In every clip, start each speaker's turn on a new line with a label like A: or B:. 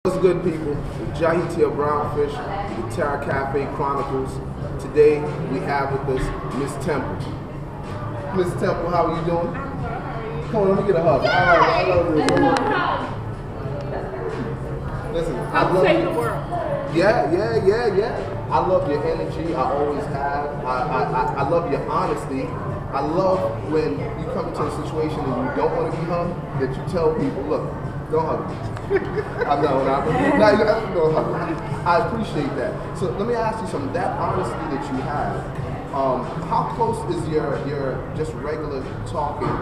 A: What's good, people? Jahiti of Brownfish, the Terra Cafe Chronicles. Today we have with us Miss Temple. Miss Temple, how are you doing? Come on, let me get a hug. I love this. Listen, I love
B: save the world.
A: Yeah. I love your energy. I always have. I love your honesty. I love when you come into a situation and you don't want to be hugged, that you tell people, look, don't hug me. I know, don't hug me. I appreciate that. So let me ask you something. That honesty that you have, how close is your just regular talking?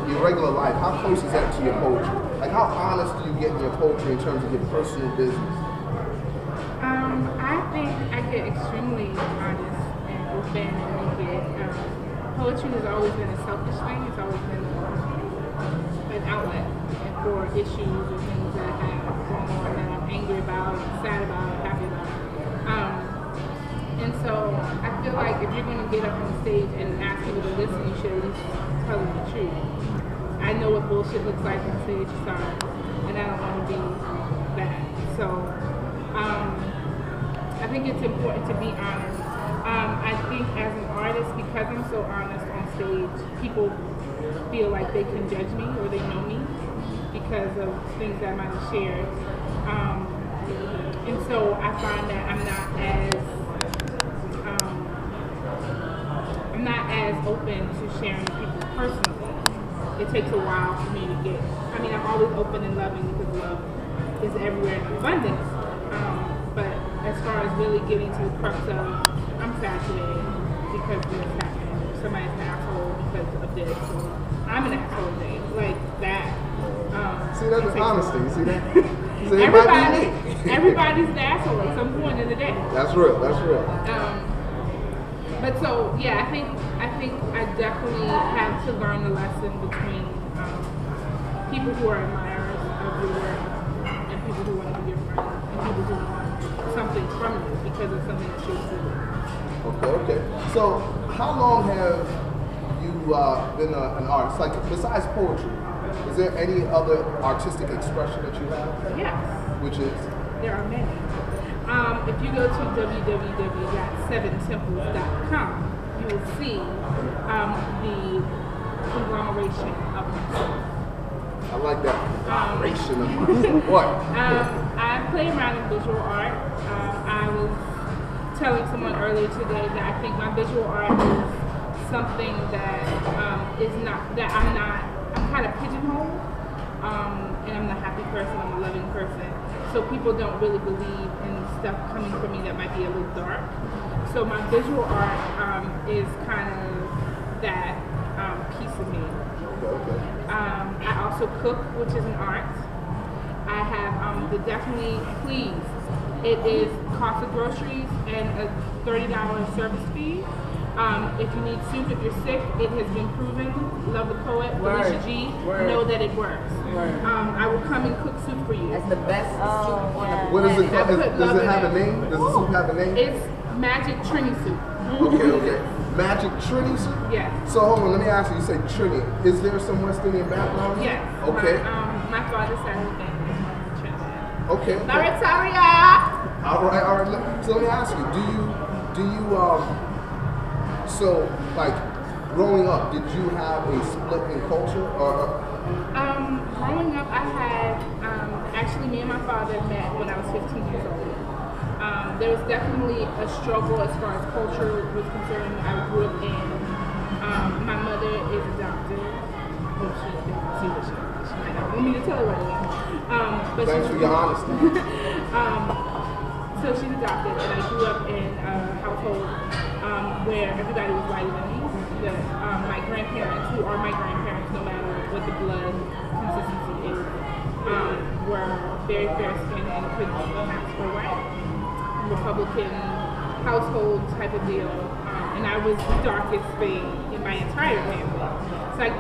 A: Your regular life, how close is that to your poetry? Like, how honest do you get in your poetry in terms of your personal business?
B: I think I get extremely honest and open and naked. Poetry has always been a selfish thing. It's always been an outlet for issues or things that I have going on that I'm angry about, sad about, happy about. And so I feel like if you're going to get up on stage and ask people to listen, you should at least tell them the truth. I know what bullshit looks like on stage, sorry, and I don't want to be that. So I think it's important to be honest. I think as an artist, because I'm so honest on stage, people feel like they can judge me or they know me because of things that I might have shared. And so I find that I'm not as open to sharing with people personally. It takes a while for me to get. I mean, I'm always open and loving because love is everywhere in abundance. But as far as really getting to the crux of, I'm sad today because this happened, or somebody's an asshole because of this, or I'm an asshole today, like that.
A: See, that's the honesty. You see that?
B: Everybody's an asshole at some point in the day.
A: That's real.
B: But so yeah, I think I definitely had to learn the lesson between people who are admirers of your work and people who want to be your friends and people who want something from you because of something that you're doing.
A: Okay. So how long have you been an artist? Like, besides poetry, is there any other artistic expression that you have?
B: Yes.
A: Which is?
B: There are many. If you go to www.seventemples.com, you will see the conglomeration of myself.
A: I like that. Conglomeration of myself. What?
B: I play around in visual art. I was telling someone earlier today that I think my visual art is something that I'm kind of pigeonholed. And I'm the happy person, I'm a loving person. So people don't really believe in stuff coming from me that might be a little dark. So my visual art is kind of that piece of me.
A: Okay.
B: I also cook, which is an art. I have the Definitely Please. It is cost of groceries and a $30 service fee. If you need soup, if you're sick, it has been proven. Love the poet, Felicia G. Know that it works. I will come and cook soup for you.
C: That's the best soup on the
A: What is it called? Does it have a name? Does the soup have a name?
B: It's Magic Trini soup.
A: Okay. Magic Trini soup?
B: Yes.
A: So hold on, let me ask you. You say Trini. Is there some West Indian background?
B: Yes.
A: Okay.
B: My father's side of the family is Trinidad.
A: Okay.
B: Lauretaria!
A: All right. So let me ask you. Do you so, like, growing up, did you have a split in culture?
B: Growing up, I had, actually me and my father met when I was 15 years old. There was definitely a struggle as far as culture was concerned. I grew up in, my mother is adopted. Oh, she might not want me to tell her right now. But
A: Thanks for your honesty.
B: So she's adopted, and I grew up in a household where everybody was whiter than me. My grandparents, who are my grandparents, no matter what the blood consistency is, were very fair skinned and couldn't ask for white. Republican household type of deal. And I was the darkest thing in my entire family. So I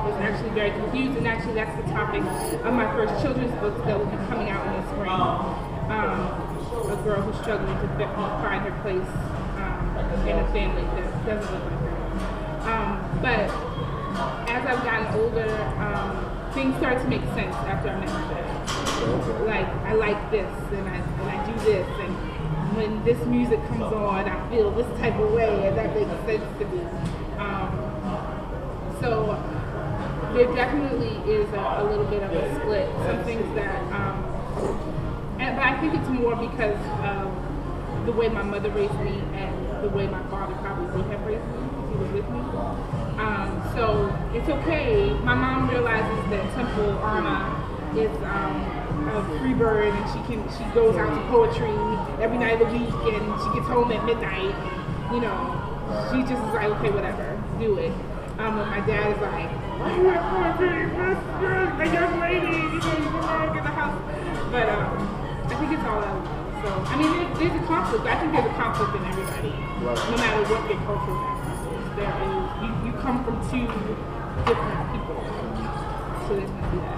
B: was actually very confused, and actually that's the topic of my first children's book that will be coming out in the spring. A girl who's struggling to find her place in a family that doesn't look like her. But as I've gotten older, things started to make sense after I met my dad.
A: Okay.
B: Like, I like this, and I do this, and when this music comes on, I feel this type of way, and that makes sense to me. So there definitely is a little bit of a split. Some things that, but I think it's more because of the way my mother raised me and the way my father probably would have raised me if he was with me. So it's okay. My mom realizes that Temple Anna is a free bird, and she goes out to poetry every night of the week, and she gets home at midnight. You know, she just is like, okay, whatever, do it. But my dad is like, why do you have poetry? The young lady, you know, you belong in the house. But I think it's all out. So I mean, there's a conflict. I think there's a conflict in everybody, no matter what their cultural background is. There is. You come from two different people, so there's gonna be that.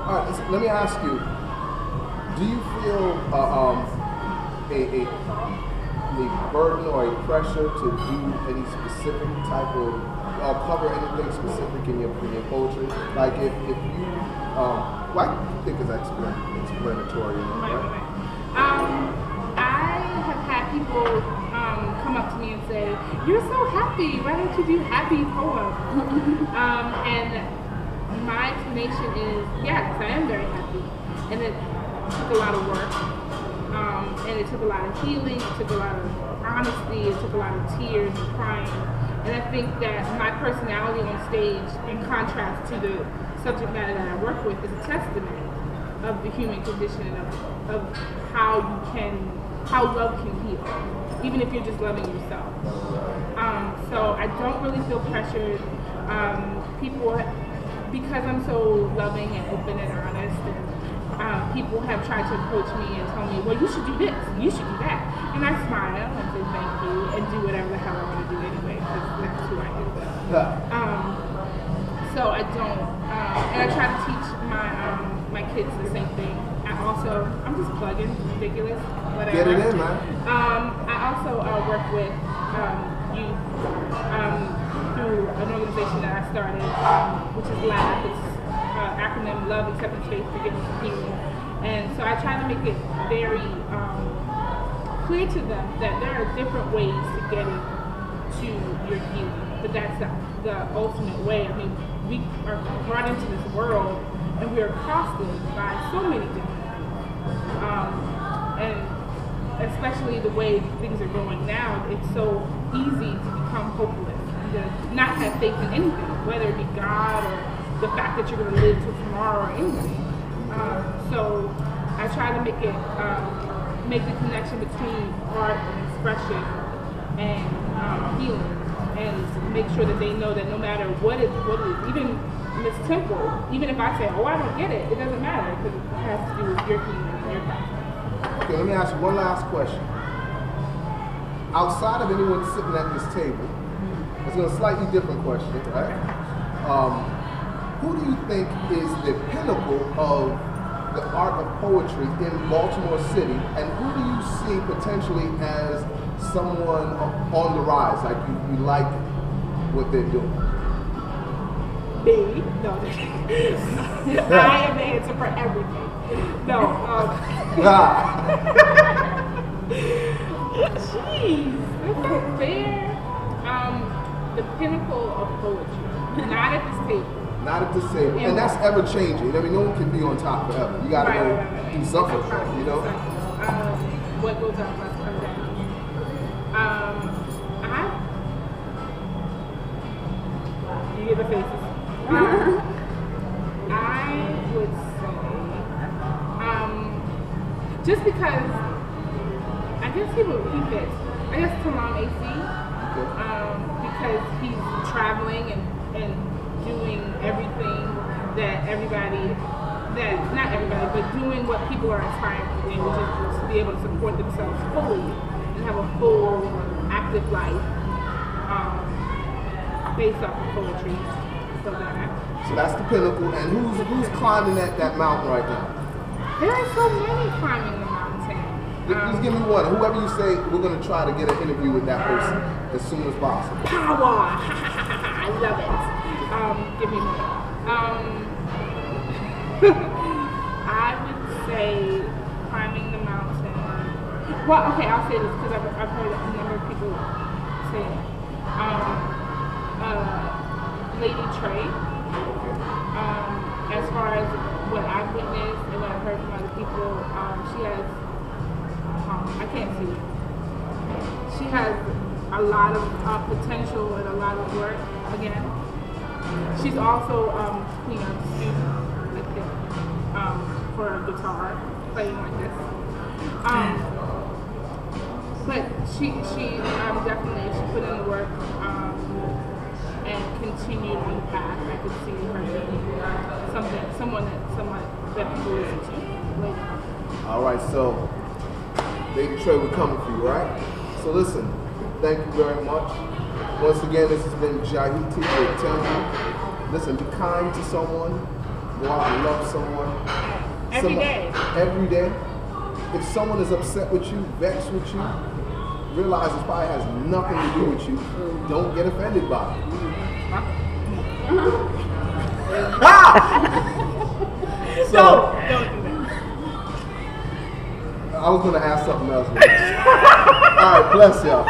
A: All right, let me ask you, do you feel a burden or a pressure to do any specific type of, cover anything specific in your poetry? Like if you, well, I think it's explanatory. Right?
B: I have had people come up to me and say, you're so happy, why don't you do happy poems? And my explanation is, yes, I am very happy. And it took a lot of work. And it took a lot of healing, it took a lot of honesty, it took a lot of tears and crying. And I think that my personality on stage, in contrast to the subject matter that I work with, is a testament of the human condition and of how love can heal, even if you're just loving yourself. So I don't really feel pressured. People, because I'm so loving and open and honest, and people have tried to approach me and tell me, well, you should do this, you should do that. And I smile and say thank you and do whatever the hell I want to do anyway, because that's who I am. So I don't, and I try to teach my kids the same thing. I'm just plugging, ridiculous, whatever.
A: Get it in, man.
B: I also work with youth through an organization that I started, which is L.A.F.H.H. It's acronym Love, Acceptance, Faith, Forgiveness, and Healing. And so I try to make it very clear to them that there are different ways to get to your healing, but that's the ultimate way. I mean, we are brought into this world and we are accosted by so many different and especially the way things are going now, it's so easy to become hopeless and to not have faith in anything, whether it be God or the fact that you're going to live till tomorrow or anything. So I try to make the connection between art and expression and healing, and make sure that they know that no matter what it is, even Miss Temple, even if I say, oh, I don't get it, it doesn't matter, because it has to do with your healing and your process.
A: Okay, let me ask you one last question. Outside of anyone sitting at this table, it's a slightly different question, right? Who do you think is the pinnacle of the art of poetry in Baltimore City, and who do you see potentially as someone on the rise, like you like what they're doing?
B: Me? No. I am the answer for everything. No. Jeez, that's not fair. The pinnacle of poetry, not at this table.
A: Not at this table, and that's ever changing. I mean, no one can be on top forever. You gotta go do something, you know.
B: What goes up must come down. You get the faces. I would say, just because I guess he fits. I guess Talon AC, because he's traveling and doing everything that not everybody, but doing what people are aspiring to do, which is to be able to support themselves fully and have a full, active life based off of poetry.
A: So that's the pinnacle. And who's climbing that mountain right now?
B: There are so many climbing the mountain.
A: Just give me one. Whoever you say, we're going to try to get an interview with that person as soon as possible.
B: Power! I love it. Give me more. I would say climbing the mountain. Well, okay, I'll say this because I've heard a number of people say it. Lady Trey. As far as what I've witnessed and what I've heard from other people, she has. I can't see. She has a lot of potential and a lot of work. Again, she's also queen of student, I think, for a guitar playing like this. But she definitely she put in the work and continued on the path. I could see her being someone that people listen to later.
A: All right, so Lady Trey, we're coming for you, right? So listen, thank you very much. Once again, this has been Jahiti with Terra. Listen, be kind to someone. Go out and love someone.
B: Every day.
A: Every day. If someone is upset with you, vexed with you, realize it probably has nothing to do with you. Don't get offended by it. So,
B: don't do that.
A: I was going to ask something else. All right, bless y'all.